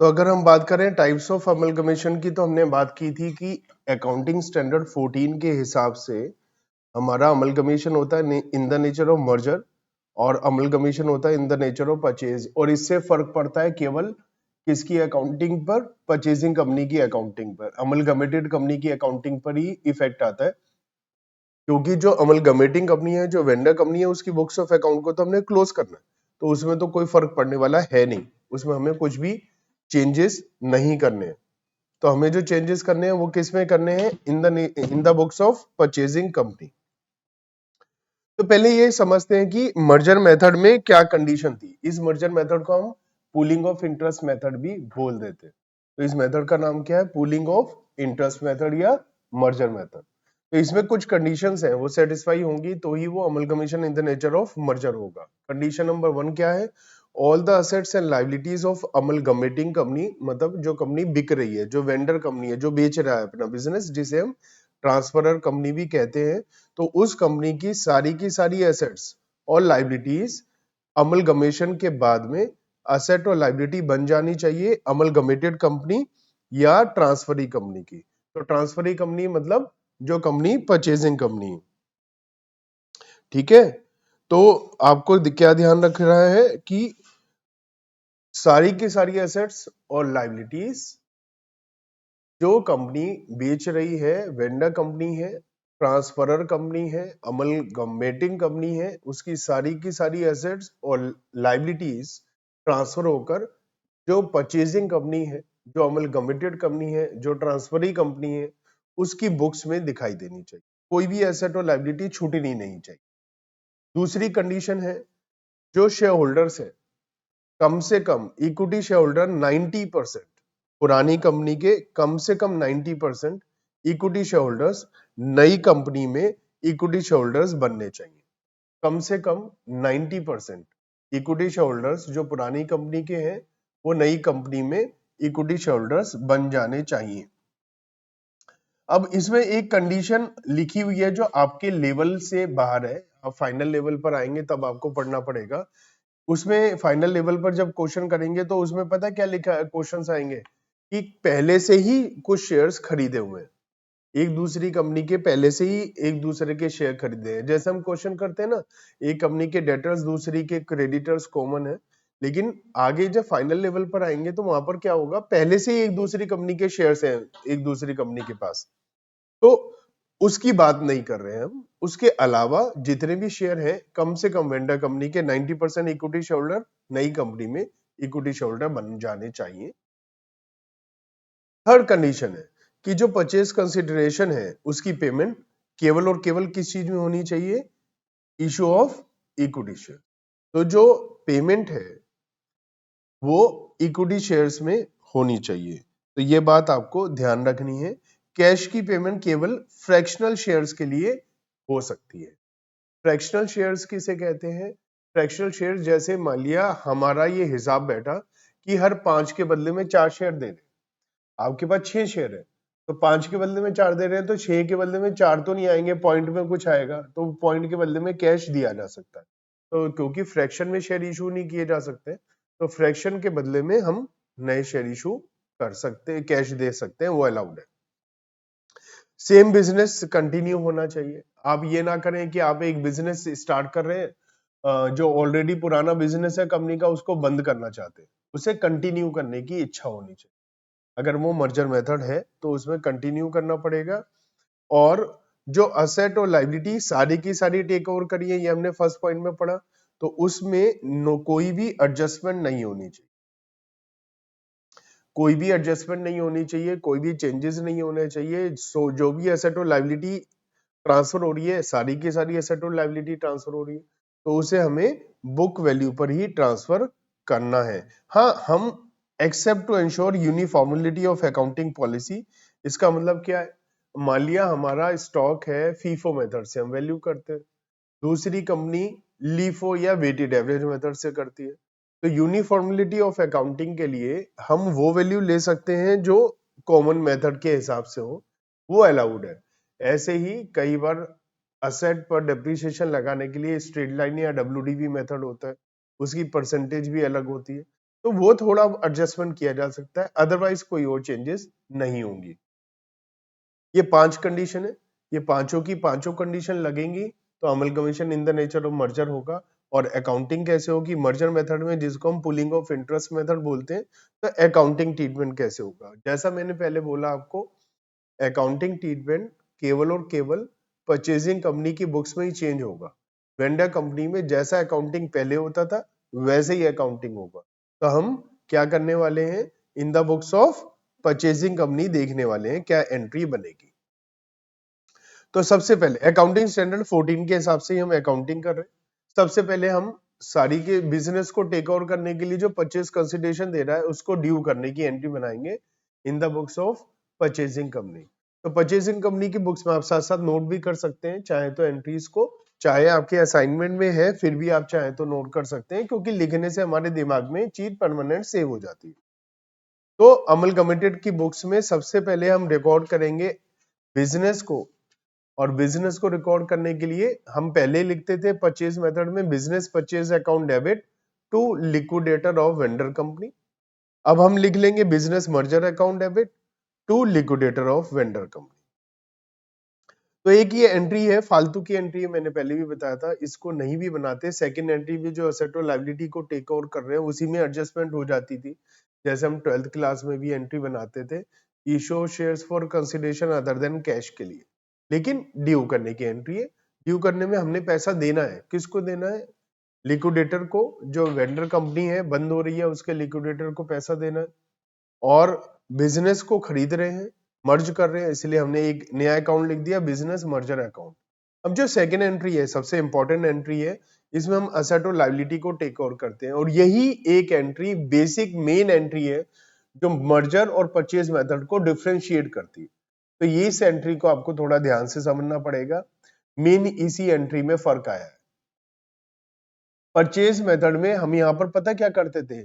तो अगर हम बात करें टाइप्स ऑफ अमलगमेशन की, तो हमने बात की थी कि अकाउंटिंग स्टैंडर्ड 14 के हिसाब से हमारा अमलगमेशन होता है in the nature of merger और अमलगमेशन होता है in the nature of purchase. और इससे फर्क पड़ता है केवल किसकी अकाउंटिंग पर? परचेजिंग कंपनी की अकाउंटिंग पर। अमलगमेटेड कंपनी की अकाउंटिंग पर ही इफेक्ट आता है, क्योंकि जो अमलगमेटिंग कंपनी है, जो वेंडर कंपनी है, उसकी बुक्स ऑफ अकाउंट को तो हमने क्लोज करना है, तो उसमें तो कोई फर्क पड़ने वाला है नहीं, उसमें हमें कुछ भी चेंजेस नहीं करने हैं। तो हमें जो चेंजेस करने हैं वो किस में करने हैं? In the books of purchasing company. तो पहले ये समझते हैं कि मर्जर मेथड में क्या कंडीशन थी। इस मर्जर मेथड को हम पूलिंग ऑफ इंटरेस्ट मेथड भी बोल देते हैं। तो इस मेथड का नाम क्या है? पूलिंग ऑफ इंटरेस्ट मेथड या मर्जर मेथड। तो इसमें कुछ कंडीशंस हैं, वो सेटिस्फाई होंगी तो ही वो amalgamation in the nature of merger होगा। कंडीशन नंबर 1 क्या है? All the assets and liabilities of amalgamating company, मतलब जो कंपनी बिक रही है, जो वेंडर कंपनी है, जो बेच रहा है अपना बिजनेस, जिसे हम ट्रांसफरर कंपनी भी कहते हैं, तो उस कंपनी की सारी एसेट्स और लायबिलिटीज अमलगमेशन के बाद में असेट और लायबिलिटी बन जानी चाहिए अमलगमेटेड कंपनी या ट्रांसफरी कंपनी की। तो ट्रांसफरी कंपनी मतलब जो कंपनी परचेजिंग कंपनी है, ठीक है। तो आपको क्या ध्यान रख रहा है कि सारी की सारी एसेट्स और लायबिलिटीज जो कंपनी बेच रही है, वेंडर कंपनी है, ट्रांसफरर कंपनी है, अमलगमेटिंग कंपनी है, उसकी सारी की सारी एसेट्स और लायबिलिटीज ट्रांसफर होकर जो परचेजिंग कंपनी है, जो अमलगमेटेड कंपनी है, जो ट्रांसफरी कंपनी है, उसकी बुक्स में दिखाई देनी चाहिए। कोई भी एसेट और लायबिलिटी छूटनी नहीं चाहिए। दूसरी कंडीशन है, जो शेयर होल्डर्स है, कम से कम इक्विटी शेयर होल्डर 90%, पुरानी कंपनी के कम से कम 90% इक्विटी शेयर होल्डर्स नई कंपनी में इक्विटी शेयर होल्डर्स बनने चाहिए। कम से कम 90% इक्विटी शेयर होल्डर्स जो पुरानी कंपनी के हैं, वो नई कंपनी में इक्विटी शेयर होल्डर्स बन जाने चाहिए। अब इसमें एक कंडीशन लिखी हुई है जो आपके लेवल से बाहर है, आप फाइनल लेवल पर आएंगे तब आपको पढ़ना पड़ेगा। उसमें फाइनल लेवल पर जब क्वेश्चन करेंगे तो उसमें पता क्या लिखा है? क्वेश्चंस आएंगे कि पहले से ही कुछ शेयर्स खरीदे हुए हैं, एक दूसरी कंपनी के पहले से ही एक दूसरे के शेयर खरीदे हैं। जैसे हम क्वेश्चन करते हैं ना, एक कंपनी के डेटर्स दूसरी के क्रेडिटर्स कॉमन है, लेकिन आगे जब फाइनल लेवल पर आएंगे तो वहां पर क्या होगा? पहले से ही एक दूसरी कंपनी के शेयर्स हैं एक दूसरी कंपनी के पास, तो उसकी बात नहीं कर रहे हैं हम। उसके अलावा जितने भी शेयर हैं, कम से कम वेंडर कंपनी के 90% इक्विटी शेयर होल्डर नई कंपनी में इक्विटी शेयर होल्डर बन जाने चाहिए। थर्ड कंडीशन है कि जो परचेज कंसिडरेशन है उसकी पेमेंट केवल और केवल किस चीज में होनी चाहिए? Issue of equity share. तो जो पेमेंट है वो इक्विटी शेयर्स में होनी चाहिए। तो ये बात आपको ध्यान रखनी है। कैश की पेमेंट केवल फ्रैक्शनल शेयर्स के लिए हो सकती है। फ्रैक्शनल शेयर्स किसे कहते हैं? फ्रैक्शनल शेयर्स, जैसे मान लिया हमारा ये हिसाब बैठा कि हर 5 के बदले में 4 शेयर दे रहे, आपके पास 6 शेयर है, तो 5 के बदले में 4 दे रहे हैं, तो 6 के बदले में 4 तो नहीं आएंगे, पॉइंट में कुछ आएगा, तो पॉइंट के बदले में कैश दिया जा सकता है। तो क्योंकि फ्रैक्शन में शेयर इशू नहीं किए जा सकते, तो फ्रैक्शन के बदले में हम नए शेयर इशू कर सकते हैं, कैश दे सकते हैं, वो अलाउड है। सेम बिजनेस कंटिन्यू होना चाहिए। आप ये ना करें कि आप एक बिजनेस स्टार्ट कर रहे हैं, जो ऑलरेडी पुराना बिजनेस है कंपनी का, उसको बंद करना चाहते हैं, उसे कंटिन्यू करने की इच्छा होनी चाहिए। अगर वो मर्जर मेथड है तो उसमें कंटिन्यू करना पड़ेगा। और जो असेट और लायबिलिटी सारी की सारी टेक ओवर करी है, ये हमने फर्स्ट पॉइंट में पढ़ा, तो उसमें कोई भी एडजस्टमेंट नहीं होनी चाहिए, कोई भी एडजस्टमेंट नहीं होनी चाहिए, कोई भी चेंजेस नहीं होने चाहिए। सो जो भी एसेट और लायबिलिटी ट्रांसफर हो रही है, सारी की सारी एसेट और लायबिलिटी ट्रांसफर हो रही है, तो उसे हमें बुक वैल्यू पर ही ट्रांसफर करना है। हाँ, हम except to ensure uniformity of accounting policy. इसका मतलब क्या है? मान लिया हमारा स्टॉक है, फीफो मेथड से हम वैल्यू करते हैं, दूसरी कंपनी लीफो या वेटेड एवरेज मेथड से करती है। तो यूनिफॉर्मिलिटी ऑफ अकाउंटिंग के लिए हम वो वैल्यू ले सकते हैं जो कॉमन मेथड के हिसाब से हो, वो अलाउड है। ऐसे ही कई बार असेट पर डेप्रिसिएशन लगाने के लिए स्ट्रेट लाइन या डब्ल्यूडीवी मेथड होता है, उसकी परसेंटेज भी अलग होती है। तो वो थोड़ा एडजस्टमेंट किया जा सकता है, अदरवाइज कोई और चेंजेस नहीं होंगी। ये 5 कंडीशन है, ये पांचों की पांचों कंडीशन लगेंगी तो amalgamation in the nature of merger होगा। और अकाउंटिंग कैसे होगी मर्जर मेथड में, जिसको हम पुलिंग ऑफ इंटरेस्ट मेथड बोलते हैं, तो अकाउंटिंग ट्रीटमेंट कैसे होगा। जैसा मैंने पहले बोला आपको, अकाउंटिंग ट्रीटमेंट केवल और केवल परचेजिंग कंपनी की बुक्स में ही चेंज होगा। वेंडर कंपनी में जैसा अकाउंटिंग पहले होता था वैसे ही अकाउंटिंग होगा। तो हम क्या करने वाले हैं, in the books of purchasing company देखने वाले हैं क्या एंट्री बनेगी। तो सबसे पहले अकाउंटिंग स्टैंडर्ड 14 के हिसाब से ही हम अकाउंटिंग कर रहे हैं। सबसे पहले हम सारी के बिजनेस को टेक ओवर करने के लिए जो परचेज कंसिडरेशन दे रहा है उसको ड्यू करने की एंट्री बनाएंगे in the books of purchasing company. तो परचेजिंग कंपनी की बुक्स में आप साथ साथ नोट भी कर सकते हैं, चाहे तो एंट्रीज को, चाहे आपके असाइनमेंट में है फिर भी आप चाहे तो नोट कर सकते हैं, क्योंकि लिखने से हमारे दिमाग में चीज परमानेंट सेव हो जाती है। तो अमलगमेटेड की बुक्स में सबसे पहले हम रिकॉर्ड करेंगे बिजनेस को, और बिजनेस को रिकॉर्ड करने के लिए हम पहले लिखते थे परचेज मेथड में business purchase account debit to liquidator of vendor company. अब हम लिख लेंगे business merger account debit to liquidator of vendor company. तो एक ये एंट्री है, फालतू की एंट्री है, मैंने पहले भी बताया था, इसको नहीं भी बनाते। सेकंड एंट्री भी जो असेट और लायबिलिटी को टेक ओवर कर रहे हैं उसी में एडजस्टमेंट हो जाती थी, जैसे हम 12th क्लास में भी एंट्री बनाते थे, issue shares for consideration other than cash के लिए। लेकिन ड्यू करने की एंट्री है, ड्यू करने में हमने पैसा देना है, किसको देना है, लिक्विडेटर को। जो वेंडर कंपनी है बंद हो रही है उसके लिक्विडेटर को पैसा देना है, और बिजनेस को खरीद रहे हैं, मर्ज कर रहे हैं, इसलिए हमने एक नया अकाउंट लिख दिया बिजनेस मर्जर अकाउंट। अब जो सेकेंड एंट्री है सबसे इंपॉर्टेंट एंट्री है, इसमें हम असेट और लायबिलिटी को टेक ओवर करते हैं, और यही एक एंट्री बेसिक मेन एंट्री है जो मर्जर और परचेज मेथड को डिफरेंशिएट करती है। तो ये इस एंट्री को आपको थोड़ा ध्यान से समझना पड़ेगा, मेन इसी एंट्री में फर्क आया है। परचेज मेथड में हम यहां पर पता क्या करते थे,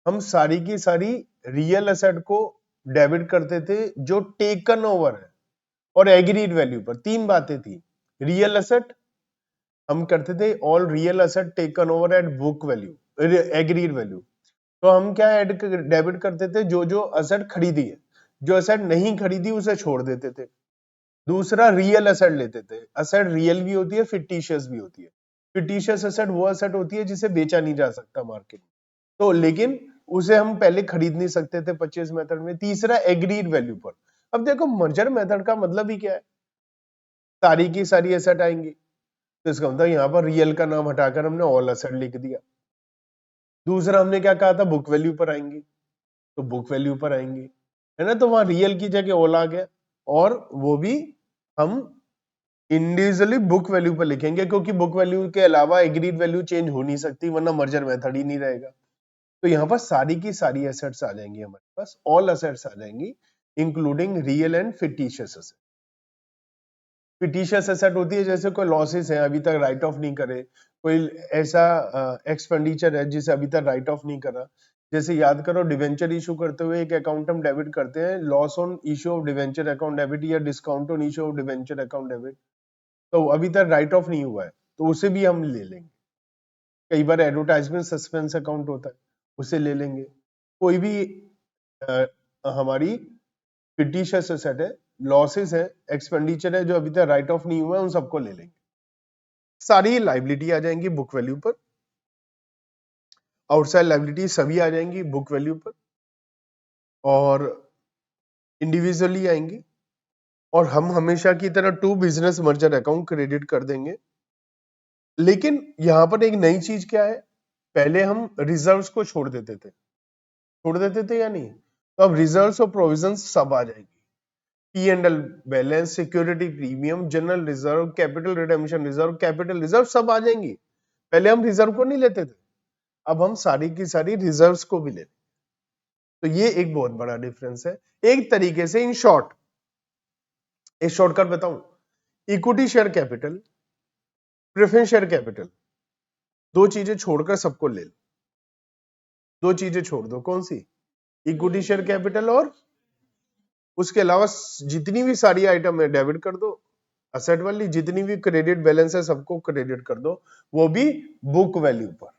हम सारी की सारी रियल एसेट को डेबिट करते थे जो टेकन ओवर है, और एग्रीड वैल्यू पर। तीन बातें थी, रियल एसेट हम करते थे all real asset taken over at book value agreed value. तो हम क्या डेबिट करते थे, जो जो एसेट खरीदी है, जो एसेट नहीं खरीदी उसे छोड़ देते थे। दूसरा रियल एसेट लेते थे, एसेट रियल भी होती है फिक्टिशियस भी होती है। फिक्टिशियस एसेट वो एसेट होती है जिसे बेचा नहीं जा सकता मार्केट में, तो लेकिन उसे हम पहले खरीद नहीं सकते थे परचेज मेथड में। तीसरा एग्रीड वैल्यू पर। अब देखो मर्जर मेथड का मतलब ही क्या है, सारी की सारी एसेट आएंगी, तो इसका मतलब यहाँ पर रियल का नाम हटाकर हमने ऑल एसेट लिख दिया। दूसरा हमने क्या कहा था, बुक वैल्यू पर आएंगी, तो बुक वैल्यू पर आएंगी, है ना, तो वहां रियल की जगह ऑल आ गया, और वो भी हम इंडिविजुअली बुक वैल्यू पर लिखेंगे, क्योंकि बुक वैल्यू के अलावा एग्रीड वैल्यू चेंज हो नहीं सकती, वरना मर्जर मेथड ही नहीं रहेगा। तो यहाँ पर सारी की सारी एसेट्स आ जाएंगी हमारे पास, ऑल एसेट्स आ जाएंगी including real and fictitious asset. Fictitious asset होती है जैसे कोई लॉसेस है अभी तक राइट ऑफ नहीं करे, कोई ऐसा एक्सपेंडिचर है जिसे अभी तक राइट ऑफ नहीं करा। जैसे याद करो, डिवेंचर इशू करते हुए एक अकाउंट हम डेबिट करते हैं, loss on issue of debenture account debit, या discount on issue of debenture account debit, तो अभी तक राइट ऑफ नहीं हुआ है, तो उसे भी हम ले लेंगे। कई बार एडवर्टाइजमेंट सस्पेंस अकाउंट होता है, उसे ले लेंगे। कोई भी हमारी फिक्टिशियस एसेट है, लॉसेस है, एक्सपेंडिचर है जो अभी तक राइट ऑफ नहीं हुआ है, उन सबको ले लेंगे। सारी लाइबिलिटी आ जाएंगी बुक वैल्यू पर, आउटसाइड लाइबिलिटी सभी आ जाएंगी बुक वैल्यू पर, और इंडिविजुअली आएंगी। और हम हमेशा की तरह to business merger account credit कर देंगे। लेकिन यहां पर एक नई चीज क्या है, पहले हम रिजर्व्स को छोड़ देते थे या नहीं, तो अब रिजर्व्स और प्रोविजंस सब आ जाएंगी। P&L balance, security premium, general reserve, capital redemption reserve, capital reserve सब आ जाएंगी। पहले हम रिजर्व को नहीं लेते थे, अब हम सारी की सारी रिजर्व्स को भी लेते। तो ये एक बहुत बड़ा डिफरेंस है। एक तरीके से इन शॉर्ट एक शॉर्टकट बताऊं, equity share capital, preference share capital, दो चीजें छोड़कर सबको ले लो। दो चीजें छोड़ दो, कौन सी, इक्विटी शेयर कैपिटल, और उसके अलावा जितनी भी सारी आइटम है डेबिट कर दो, असेट वाली जितनी भी क्रेडिट बैलेंस है सबको क्रेडिट कर दो, वो भी बुक वैल्यू पर।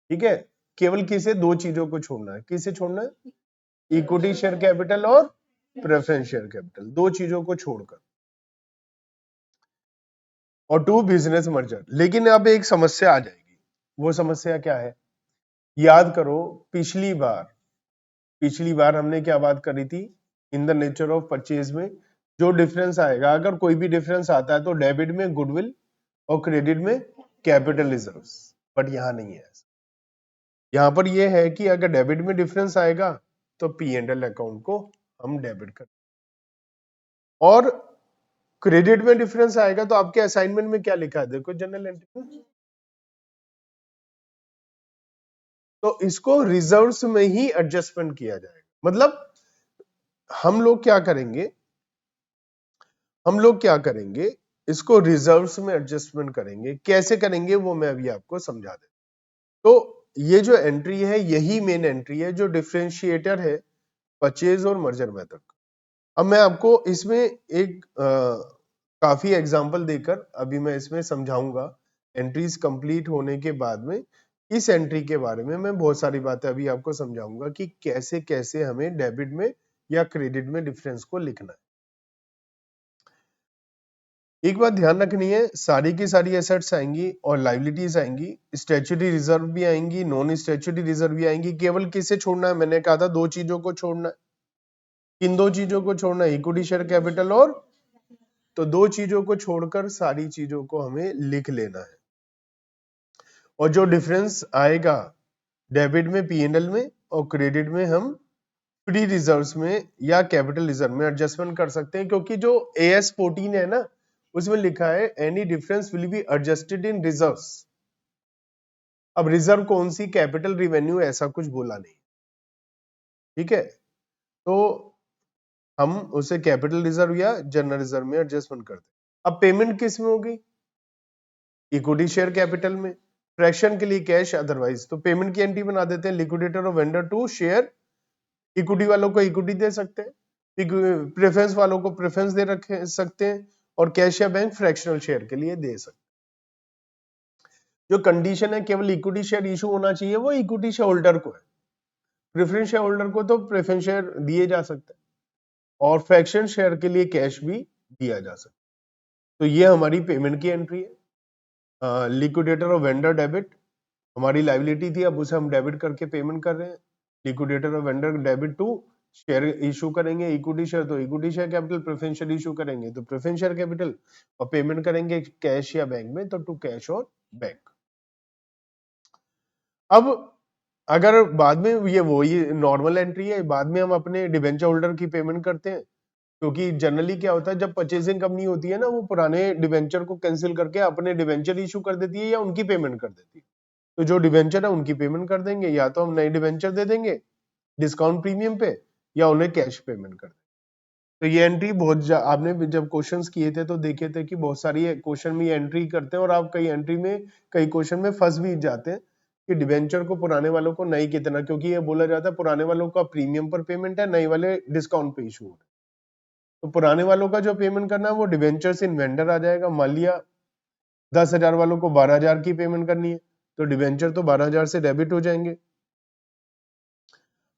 ठीक है, केवल किसे, दो चीजों को छोड़ना है। किसे छोड़ना है? इक्विटी शेयर कैपिटल और प्रेफरेंस शेयर कैपिटल, दो चीजों को छोड़कर, और टू बिजनेस मर्जर। लेकिन अब एक समस्या आ जाएगी, वो समस्या क्या है? याद करो पिछली बार हमने क्या बात करी थी? In the nature of purchase में जो डिफरेंस आएगा, अगर कोई भी डिफरेंस आता है तो डेबिट में गुडविल और क्रेडिट में कैपिटल रिजर्व्स। बट यहां नहीं है। यहां पर यह है कि अगर डेबिट में डिफरेंस आएगा तो पी एंड एल अकाउंट को हम डेबिट कर, और क्रेडिट में डिफरेंस आएगा तो आपके असाइनमेंट में क्या लिखा है देखो, जनरल एंट्री में, तो इसको रिजर्व्स में ही एडजस्टमेंट किया जाएगा। मतलब हम लोग क्या करेंगे, इसको रिजर्व्स में एडजस्टमेंट करेंगे। कैसे करेंगे वो मैं अभी आपको समझा दे। तो ये जो एंट्री है यही मेन एंट्री है जो डिफरेंशिएटर है परचेज और मर्जर मेथड। अब मैं आपको इसमें एक काफी एग्जांपल देकर अभी मैं इसमें समझाऊंगा। एंट्रीज कंप्लीट होने के बाद में इस एंट्री के बारे में मैं बहुत सारी बातें अभी आपको समझाऊंगा कि कैसे कैसे हमें डेबिट में या क्रेडिट में डिफरेंस को लिखना है। एक बात ध्यान रखनी है, सारी की सारी एसेट्स आएंगी और लाइबिलिटीज आएंगी, स्टैच्यूटरी रिजर्व भी आएंगी, नॉन स्टैच्यूटरी रिजर्व भी आएंगी। केवल किसे छोड़ना है? मैंने कहा था दो चीजों को छोड़ना है। किन दो चीजों को छोड़ना है? इक्विटी शेयर कैपिटल और, तो दो चीजों को छोड़कर सारी चीजों को हमें लिख लेना है। और जो डिफरेंस आएगा डेबिट में पीएनएल में और क्रेडिट में हम फ्री रिजर्व्स में या कैपिटल रिजर्व में एडजस्टमेंट कर सकते हैं, क्योंकि जो AS14 है ना उसमें लिखा है any difference will be adjusted in reserves. अब रिजर्व कौन सी? कैपिटल रिवेन्यू, ऐसा कुछ बोला नहीं। ठीक है, तो हम उसे कैपिटल रिजर्व या जनरल रिजर्व में एडजस्टमेंट करते हैं। अब पेमेंट किस में होगी? इक्विटी शेयर कैपिटल में। फ्रैक्शन के लिए कैश, अदरवाइज तो पेमेंट की एंट्री बना देते हैं लिक्विडेटर और वेंडर टू शेयर। इक्विटी वालों को इक्विटी दे सकते हैं, प्रेफरेंस वालों को प्रेफरेंस दे रखे सकते हैं, और कैश या बैंक फ्रैक्शनल शेयर के लिए दे सकते हैं। जो कंडीशन है केवल इक्विटी शेयर इशू होना चाहिए, वो इक्विटी शेयर होल्डर को है। प्रेफरेंस शेयर होल्डर को तो प्रेफरेंस शेयर दिए जा सकते हैं, और फ्रैक्शन शेयर के लिए कैश भी दिया जा सकता है। तो ये हमारी पेमेंट की एंट्री है। लिक्विडेटर और वेंडर डेबिट हमारी लाइबिलिटी थी, अब उसे हम डेबिट करके पेमेंट कर रहे हैं। लिक्विडेटर और vendor debit to share issue करेंगे, इक्विटी शेयर तो equity share capital, preference share issue करेंगे तो प्रेफरेंस शेयर कैपिटल, और पेमेंट करेंगे कैश या बैंक में तो टू कैश और बैंक। अब अगर बाद में ये नॉर्मल एंट्री है, बाद में हम अपने डिबेंचर होल्डर की पेमेंट करते हैं, क्योंकि जनरली क्या होता है जब परचेजिंग कंपनी होती है ना वो पुराने डिबेंचर को कैंसिल करके अपने डिबेंचर इशू कर देती है या उनकी पेमेंट कर देती है। तो जो डिबेंचर है उनकी पेमेंट कर देंगे, या तो हम नए डिबेंचर दे देंगे डिस्काउंट प्रीमियम पे, या उन्हें कैश पेमेंट कर देंगे। तो ये एंट्री आपने जब क्वेश्चंस किए थे तो देखे थे कि बहुत सारी क्वेश्चन में ये एंट्री करते हैं, और आप कई एंट्री में कई क्वेश्चन में फंस भी जाते हैं कि डिबेंचर को पुराने वालों को नई कितना, क्योंकि ये बोला जाता है पुराने वालों का प्रीमियम पर पेमेंट है, नए वाले डिस्काउंट पे इशू हो रहे हैं। तो पुराने वालों का जो पेमेंट करना है वो डिबेंचर से इन वेंडर आ जाएगा। मान लिया 10,000 वालों को 12,000 की पेमेंट करनी है, तो डिबेंचर तो 12,000 से डेबिट हो जाएंगे।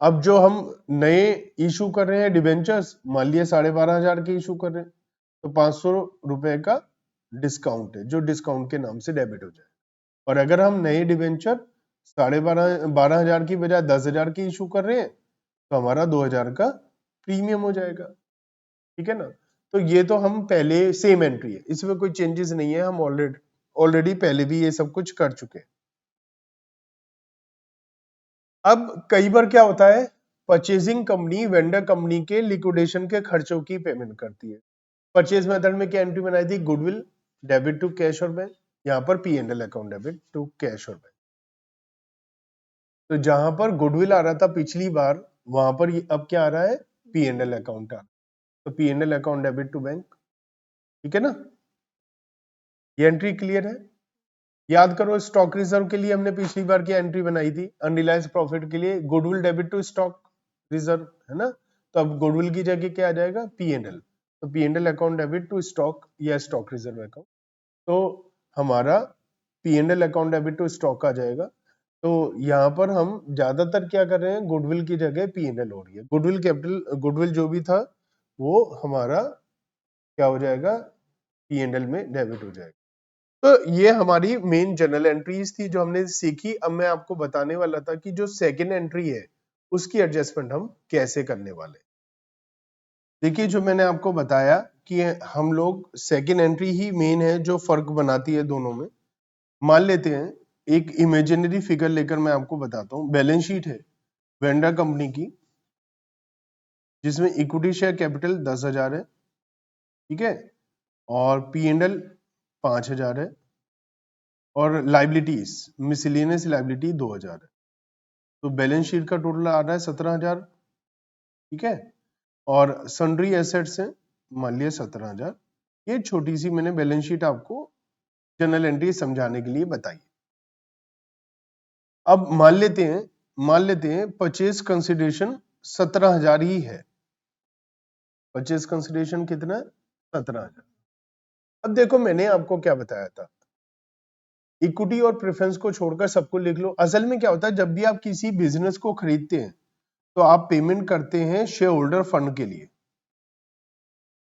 अब जो हम नए इशू कर रहे हैं डिबेंचर्स, मान लिया 12,500 के इशू कर रहे हैं, तो 500 रुपए का डिस्काउंट है जो डिस्काउंट के नाम से डेबिट हो जाए। और अगर हम नए डिबेंचर 12,500 की बजाय 10,000 की इशू कर रहे हैं तो हमारा 2,000 का प्रीमियम हो जाएगा। ठीक है ना? तो ये तो हम पहले सेम एंट्री है, इसमें कोई चेंजेस नहीं है, हम ऑलरेडी पहले भी ये सब कुछ कर चुके हैं। अब कई बार क्या होता है, परचेजिंग कंपनी वेंडर कंपनी के लिक्विडेशन के खर्चों की पेमेंट करती है। परचेज मेथड में क्या एंट्री बनाई थी? गुडविल डेबिट टू कैश और बैंक, यहां पर P&L account debit to cash और बैंक। तो जहां पर गुडविल आ रहा था पिछली बार, वहां पर अब क्या आ रहा है? P&L अकाउंट आ रहा है, तो P&L account debit to bank. ठीक है ना? ये एंट्री क्लियर है? याद करो स्टॉक रिजर्व के लिए हमने पिछली बार की एंट्री बनाई थी, अनरियलाइज्ड प्रॉफिट के लिए goodwill debit to stock reserve, है ना? तो अब गुडविल की जगह क्या आ जाएगा? P&L, तो P&L account debit to stock या स्टॉक रिजर्व अकाउंट। तो हमारा P&L account debit to stock आ जाएगा। तो यहाँ पर हम ज्यादातर क्या कर रहे हैं, गुडविल की जगह P&L हो रही है। गुडविल कैपिटल, गुडविल जो भी था वो हमारा क्या हो जाएगा, P&L में डेबिट हो जाएगा। तो ये हमारी मेन जनरल एंट्रीज थी जो हमने सीखी। अब मैं आपको बताने वाला था कि जो सेकेंड एंट्री है उसकी एडजस्टमेंट हम कैसे करने वाले। देखिए, जो मैंने आपको बताया कि हम लोग सेकेंड एंट्री ही मेन है जो फर्क बनाती है दोनों में। मान लेते हैं एक इमेजिनरी फिगर लेकर मैं आपको बताता हूँ। बैलेंस शीट है वेंडर कंपनी की, जिसमें इक्विटी शेयर कैपिटल 10,000 है, ठीक है, और P&L 5,000 है, और लाइबिलिटीज मिसलेनियस लाइबिलिटी 2,000 है। तो बैलेंस शीट का टोटल आ रहा है 17,000, ठीक है, और सन्ड्री एसेट्स है मान लिया 17,000। ये छोटी सी मैंने बैलेंस शीट आपको जनरल एंट्री समझाने के लिए बताई। अब मान लेते हैं परचेज कंसिडरेशन 17,000 ही है। परचेज कंसिडरेशन कितना है, 17,000। अब देखो, मैंने आपको क्या बताया था, इक्विटी और प्रेफरेंस को छोड़कर सबको लिख लो। असल में क्या होता है, जब भी आप किसी बिजनेस को खरीदते हैं तो आप पेमेंट करते हैं शेयर होल्डर फंड के लिए।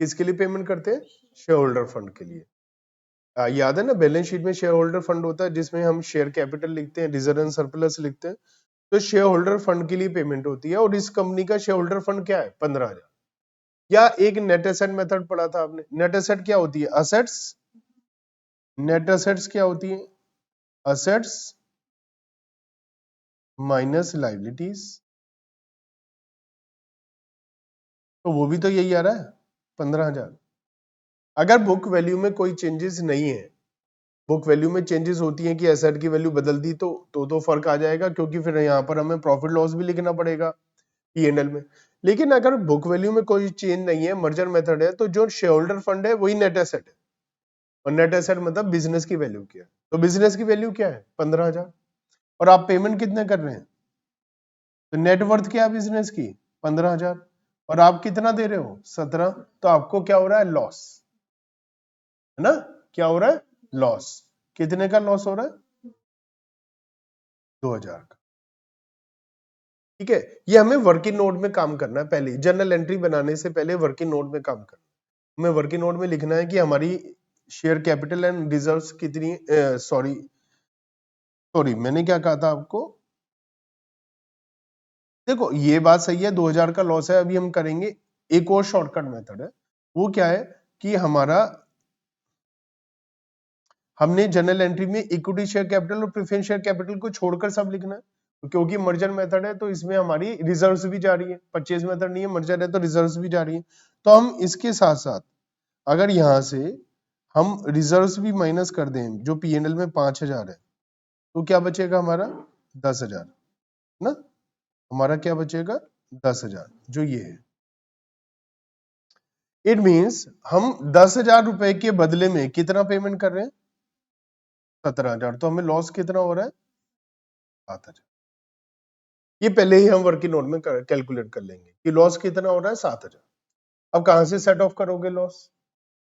किसके लिए पेमेंट करते हैं, शेयर होल्डर फंड के लिए। याद है ना, बैलेंस शीट में शेयर होल्डर फंड होता है जिसमें हम शेयर कैपिटल लिखते हैं, रिजर्व एंड सरप्लस लिखते हैं। तो शेयर होल्डर फंड के लिए पेमेंट होती है, और इस कंपनी का शेयर होल्डर फंड क्या है, 15,000। या एक नेट एसेट मेथड पढ़ा था आपने। नेट एसेट क्या होती है, असेट्स। नेट एसेट्स क्या होती है, असेट्स माइनस लाइबिलिटीज। तो वो भी तो यही आ रहा है, 15,000। अगर बुक वैल्यू में कोई चेंजेस नहीं है, बुक वैल्यू में चेंजेस होती है कि एसेट की वैल्यू बदल दी तो फर्क आ जाएगा, क्योंकि फिर यहाँ पर हमें प्रॉफिट लॉस भी लिखना पड़ेगा P&L में। लेकिन अगर बुक वैल्यू में कोई चेंज नहीं है, मर्जर मेथड है, तो जो शेयर होल्डर फंड है वही नेट एसेट है। और नेट एसेट मतलब बिजनेस की वैल्यू क्या है, तो बिजनेस की वैल्यू क्या है, 15,000। और आप पेमेंट कितने कर रहे हैं, तो नेटवर्थ क्या है बिजनेस की, 15,000, और आप कितना दे रहे हो, 17। तो आपको क्या हो रहा है, लॉस, है ना। क्या हो रहा है, लॉस। कितने का लॉस हो रहा है, 2,000 का। ठीक है, ये हमें वर्किंग नोट में काम करना है। पहले जनरल एंट्री बनाने से पहले वर्किंग नोट में काम करना है। हमें वर्किंग नोट में लिखना है कि हमारी शेयर कैपिटल एंड रिजर्व्स कितनी, सॉरी मैंने क्या कहा था आपको। देखो, ये बात सही है, 2,000 का लॉस है। अभी हम करेंगे एक और शॉर्टकट मेथड है। वो क्या है कि हमने जनरल एंट्री में इक्विटी शेयर कैपिटल और प्रेफरेंस शेयर कैपिटल को छोड़कर सब लिखना है, क्योंकि मर्जर मेथड है तो इसमें हमारी रिजर्व्स भी जा रही है। परचेज मेथड नहीं है, मर्जर है, तो रिजर्व्स भी जा रही है। तो हम इसके साथ साथ अगर यहां से हम रिजर्व्स भी माइनस कर दें, जो P&L में 5,000 है, तो क्या बचेगा हमारा, 10,000 ना। हमारा क्या बचेगा, 10,000, जो ये है। इट मीन्स हम 10,000 रुपए के बदले में कितना पेमेंट कर रहे हैं, 17,000। तो हमें लॉस कितना हो रहा है, 7,000। ये पहले ही हम वर्किंग नोट में कैलकुलेट कर लेंगे कि लॉस कितना हो रहा है, 7,000। अब कहां से सेट ऑफ करोगे लॉस,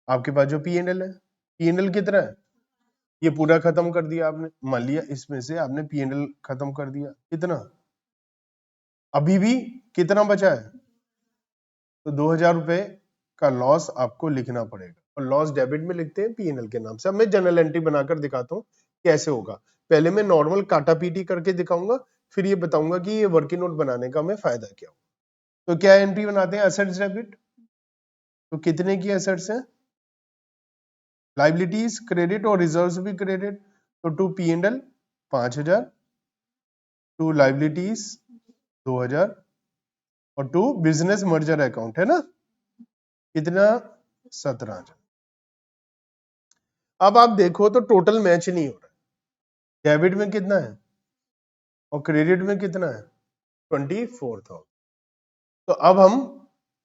आपके पास जो P&L है, P&L कितना है, ये पूरा खत्म कर दिया आपने। मान लिया इसमें से आपने P&L खत्म कर दिया, कितना, अभी भी कितना बचा है, तो 2,000 रुपए का लॉस आपको लिखना पड़ेगा। और लॉस डेबिट में लिखते हैं P&L के नाम से। अब मैं जनरल एंट्री बनाकर दिखाता हूँ कैसे होगा। पहले मैं नॉर्मल काटा पीटी करके दिखाऊंगा, फिर ये बताऊंगा कि ये वर्किंग नोट बनाने का हमें फायदा क्या हो। तो क्या एंट्री बनाते हैं, एसेट्स डेबिट। तो कितने की एसेट्स है, लाइबिलिटीज क्रेडिट और रिजर्व्स भी क्रेडिट। तो टू P&L 5,000, टू लाइबिलिटीज 2,000, और टू बिजनेस मर्जर अकाउंट है ना, कितना, 17,000। अब आप देखो तो टोटल मैच नहीं हो रहा है। डेबिट में कितना है और क्रेडिट में कितना है, 24,000। तो अब हम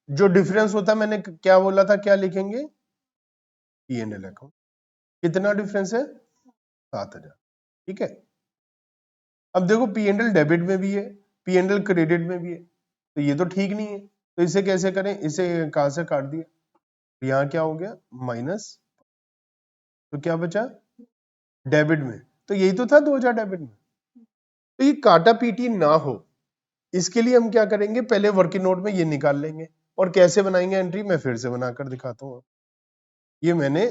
जो डिफरेंस होता है, मैंने क्या बोला था, क्या लिखेंगे, P&L अकाउंट। कितना डिफरेंस है, 7,000। ठीक है, अब देखो P&L डेबिट में भी है, P&L क्रेडिट में भी है, तो ये तो ठीक नहीं है। तो इसे कैसे करें, इसे कहां से काट दिया, यहाँ क्या हो गया, माइनस। तो क्या बचा, डेबिट में, तो यही तो था 2,000 डेबिट में। तो ये काटा पीटी ना हो, इसके लिए हम क्या करेंगे, पहले वर्किंग नोट में ये निकाल लेंगे। और कैसे बनाएंगे एंट्री, मैं फिर से बनाकर दिखाता हूँ। ये मैंने,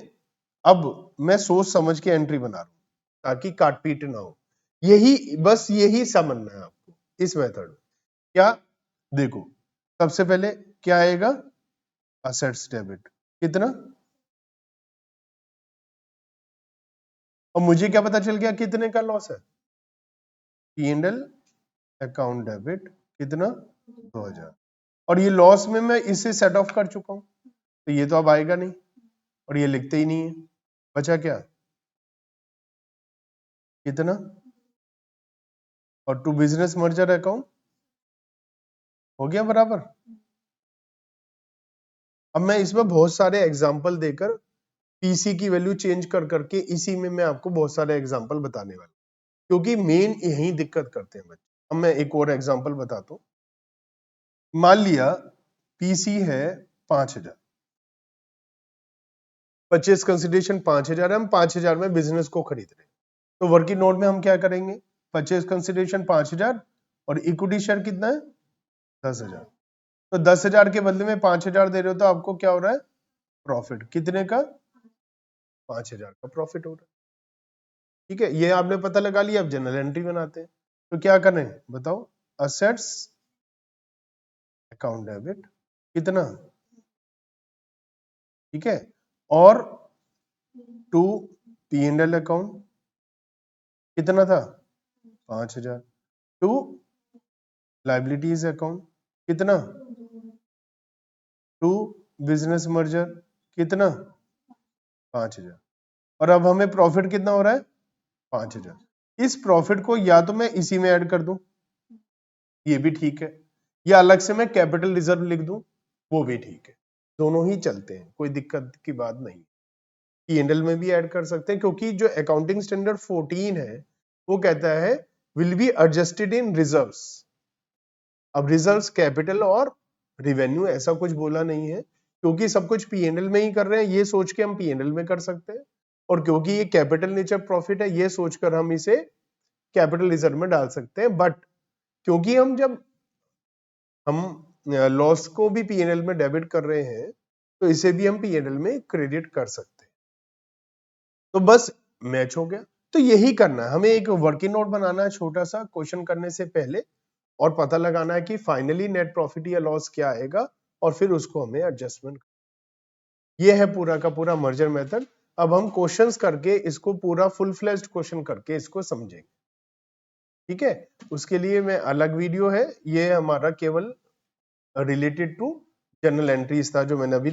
अब मैं सोच समझ के एंट्री बना रहा हूं ताकि काट पीट ना हो। यही, बस यही समझना है आपको इस मेथड में। क्या, देखो सबसे पहले क्या आएगा, असेट्स डेबिट कितना, और मुझे क्या पता चल गया कितने का लॉस है, P&L अकाउंट डेबिट कितना 2000, और ये लॉस में मैं इसे सेट ऑफ कर चुका हूं, तो ये तो अब आएगा नहीं, और ये लिखते ही नहीं है। बचा क्या, कितना, और टू बिजनेस मर्जर अकाउंट हो गया बराबर। अब मैं इसमें बहुत सारे एग्जाम्पल देकर पीसी की वैल्यू चेंज कर करके इसी में मैं आपको बहुत सारे एग्जाम्पल बताने वाला, क्योंकि मेन यही दिक्कत करते हैं बच्चे। अब मैं एक और एग्जाम्पल बताता हूं। मान लिया पीसी है 5000, परचेज कंसिडरेशन 5000 है, हम 5000 में बिजनेस को खरीद रहे हैं। तो वर्किंग नोट में हम क्या करेंगे, परचेज कंसिडरेशन 5000 और इक्विटी शेयर कितना है 10,000। तो 10,000 के बदले में 5,000 दे रहे हो, तो आपको क्या हो रहा है, प्रॉफिट कितने का, 5,000 का प्रॉफिट हो रहा है। ठीक है, ये आपने पता लगा लिया। अब जनरल एंट्री बनाते हैं, तो क्या करें बताओ, असेट्स अकाउंट डेबिट कितना, ठीक है, और टू P&L अकाउंट कितना था 5,000, टू लाइबिलिटीज अकाउंट कितना, टू बिजनेस मर्जर कितना 5,000, और अब हमें प्रॉफिट कितना हो रहा है 5,000। इस प्रॉफिट को या तो मैं इसी में ऐड कर दूं, ये भी ठीक है, या अलग से मैं कैपिटल रिजर्व लिख दूं, वो भी ठीक है। दोनों ही चलते हैं, कोई दिक्कत की बात नहीं। P&L में भी ऐड कर सकते हैं, क्योंकि जो अकाउंटिंग स्टैंडर्ड 14 है वो कहता है will be adjusted in reserves. अब रिजर्व्स कैपिटल और रिवेन्यू ऐसा कुछ बोला नहीं है, क्योंकि सब कुछ P&L में ही कर रहे हैं, ये सोच के हम P&L में कर सकते हैं, और क्योंकि ये कैपिटल नेचर प्रॉफिट है, ये सोचकर हम इसे कैपिटल रिजर्व में डाल सकते हैं। बट क्योंकि हम लॉस को भी P&L में डेबिट कर रहे हैं, तो इसे भी हम P&L में क्रेडिट कर सकते हैं। तो बस मैच हो गया। तो यही करना है हमें, एक वर्किंग नोट बनाना है छोटा सा क्वेश्चन करने से पहले, और पता लगाना है कि फाइनली नेट प्रॉफिट या लॉस क्या आएगा, और फिर उसको हमें एडजस्टमेंट। ये है पूरा का पूरा मर्जर मेथड। अब हम क्वेश्चंस करके इसको पूरा फुल फ्लेज्ड क्वेश्चन करके इसको समझेंगे। ठीक है, उसके लिए मैं अलग वीडियो है, ये हमारा केवल रिलेटेड टू जनरल एंट्रीज था जो मैंने अभी